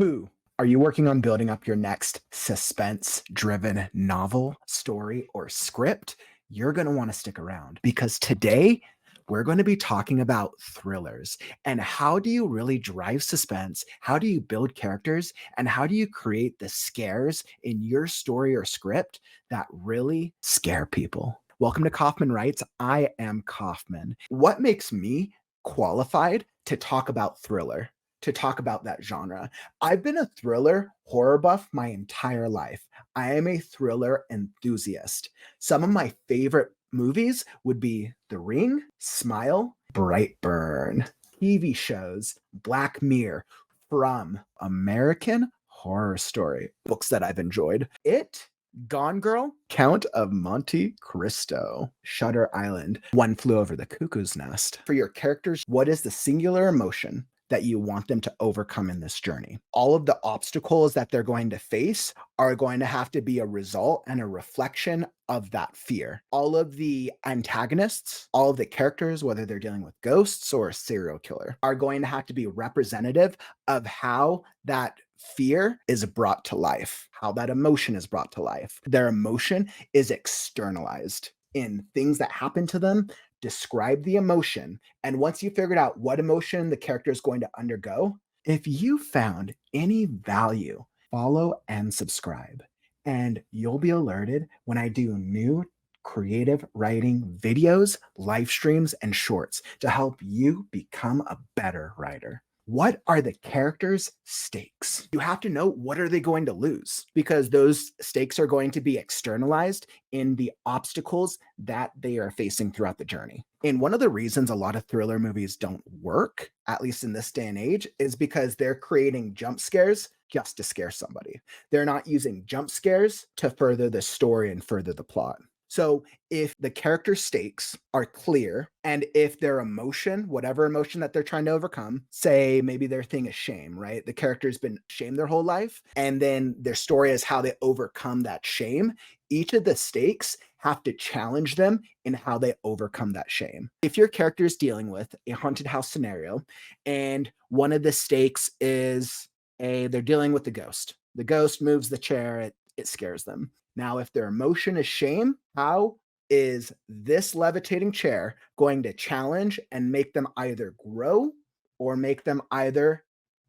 Boo. Are you working on building up your next suspense driven novel, story, or script? You're going to want to stick around because today we're going to be talking about thrillers and how do you really drive suspense? How do you build characters? And how do you create the scares in your story or script that really scare people? Welcome to Kaufman Writes. I am Kaufman. What makes me qualified to talk about thriller? To talk about that genre. I've been a thriller horror buff my entire life. I am a thriller enthusiast. Some of my favorite movies would be The Ring, Smile, Brightburn, TV shows, Black Mirror, From, American Horror Story, books that I've enjoyed. It, Gone Girl, Count of Monte Cristo, Shutter Island, One Flew Over the Cuckoo's Nest. For your characters, what is the singular emotion that you want them to overcome in this journey? All of the obstacles that they're going to face are going to have to be a result and a reflection of that fear. All of the antagonists, all of the characters, whether they're dealing with ghosts or a serial killer, are going to have to be representative of how that fear is brought to life, how that emotion is brought to life. Their emotion is externalized in things that happen to them. Describe the emotion. And once you figured out what emotion the character is going to undergo, if you found any value, follow and subscribe. And you'll be alerted when I do new creative writing videos, live streams, and shorts to help you become a better writer. What are the characters' stakes? You have to know what are they going to lose because those stakes are going to be externalized in the obstacles that they are facing throughout the journey. And one of the reasons a lot of thriller movies don't work, at least in this day and age, is because they're creating jump scares just to scare somebody. They're not using jump scares to further the story and further the plot. So if the character stakes are clear and if their emotion, whatever emotion that they're trying to overcome, say maybe their thing is shame, right? The character's been shamed their whole life, and then their story is how they overcome that shame. Each of the stakes have to challenge them in how they overcome that shame. If your character is dealing with a haunted house scenario and one of the stakes is they're dealing with the ghost. The ghost moves the chair, it scares them. Now, if their emotion is shame, how is this levitating chair going to challenge and make them either grow or make them either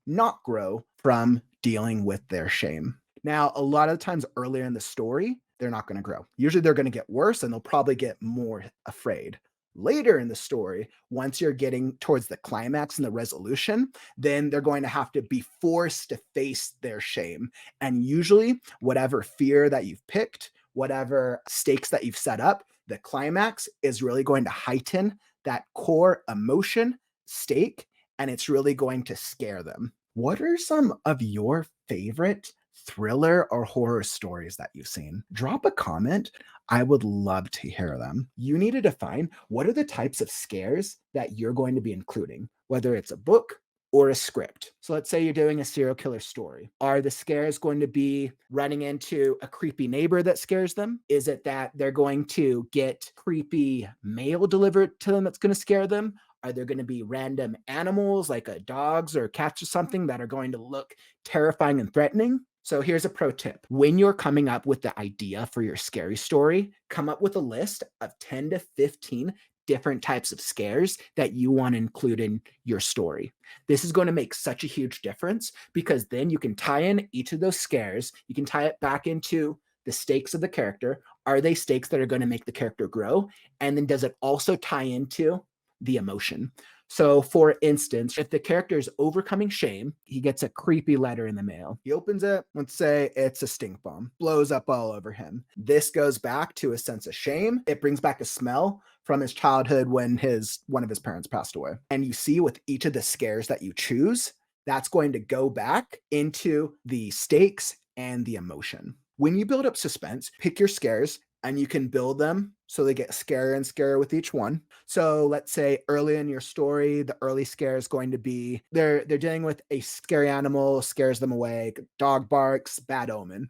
not grow from dealing with their shame? Now, a lot of times earlier in the story, they're not going to grow. Usually they're going to get worse and they'll probably get more afraid. Later in the story, once you're getting towards the climax and the resolution, then they're going to have to be forced to face their shame. And usually, whatever fear that you've picked, whatever stakes that you've set up, the climax is really going to heighten that core emotion stake, and it's really going to scare them. What are some of your favorite thriller or horror stories that you've seen? Drop a comment. I would love to hear them. You need to define what are the types of scares that you're going to be including, whether it's a book or a script. So let's say you're doing a serial killer story. Are the scares going to be running into a creepy neighbor that scares them? Is it that they're going to get creepy mail delivered to them that's going to scare them? Are there going to be random animals like dogs or cats or something that are going to look terrifying and threatening? So here's a pro tip. When you're coming up with the idea for your scary story, come up with a list of 10 to 15 different types of scares that you want to include in your story. This is going to make such a huge difference because then you can tie in each of those scares. You can tie it back into the stakes of the character. Are they stakes that are going to make the character grow? And then does it also tie into the emotion? So, for instance, if the character is overcoming shame, he gets a creepy letter in the mail. He opens it, let's say it's a stink bomb, blows up all over him. This goes back to a sense of shame. It brings back a smell from his childhood when one of his parents passed away. And you see with each of the scares that you choose, that's going to go back into the stakes and the emotion. When you build up suspense, pick your scares and you can build them so they get scarier and scarier with each one. So let's say early in your story, the early scare is going to be they're dealing with a scary animal, scares them away, dog barks, bad omen.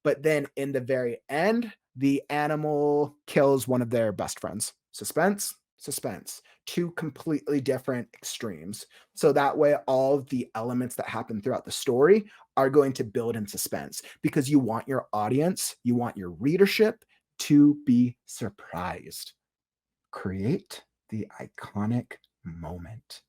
But then in the very end, the animal kills one of their best friends. Suspense, suspense, two completely different extremes. So that way, all of the elements that happen throughout the story are going to build in suspense because you want your audience, you want your readership to be surprised. Create the iconic moment.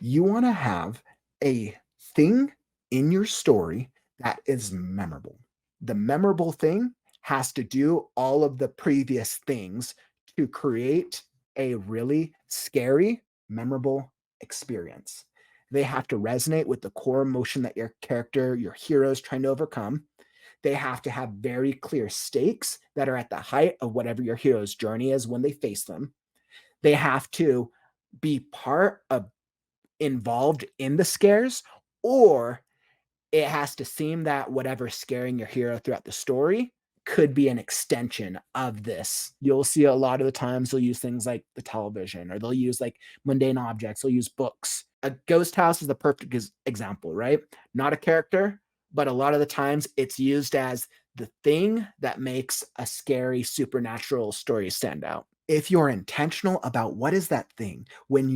You want to have a thing in your story that is memorable. The memorable thing has to do all of the previous things to create a really scary, memorable experience. They have to resonate with the core emotion that your character, your hero is trying to overcome. They have to have very clear stakes that are at the height of whatever your hero's journey is when they face them. They have to be part of involved in the scares, or it has to seem that whatever's scaring your hero throughout the story could be an extension of this. You'll see a lot of the times they'll use things like the television, or they'll use like mundane objects, they'll use books. A ghost house is the perfect example, right? Not a character, but a lot of the times it's used as the thing that makes a scary supernatural story stand out. If you're intentional about what is that thing when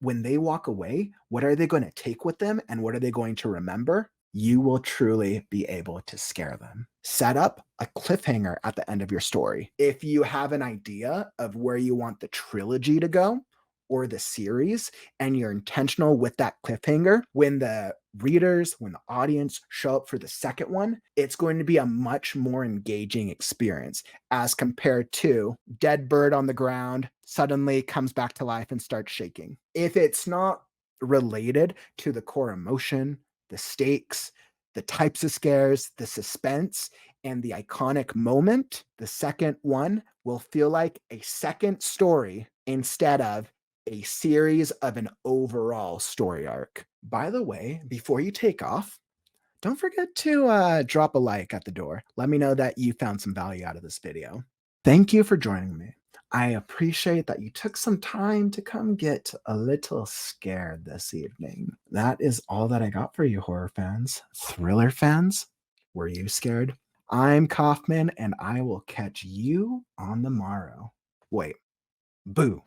they walk away, what are they going to take with them and what are they going to remember? You will truly be able to scare them. Set up a cliffhanger at the end of your story. If you have an idea of where you want the trilogy to go or the series, and you're intentional with that cliffhanger, when the readers, when the audience show up for the second one, it's going to be a much more engaging experience as compared to dead bird on the ground suddenly comes back to life and starts shaking. If it's not related to the core emotion, the stakes, the types of scares, the suspense, and the iconic moment, the second one will feel like a second story instead of a series of an overall story arc. By the way, before you take off, don't forget to drop a like at the door. Let me know that you found some value out of this video. Thank you for joining me. I appreciate that you took some time to come get a little scared this evening. That is all that I got for you, horror fans. Thriller fans, were you scared? I'm Kaufman, and I will catch you on the morrow. Wait, boo.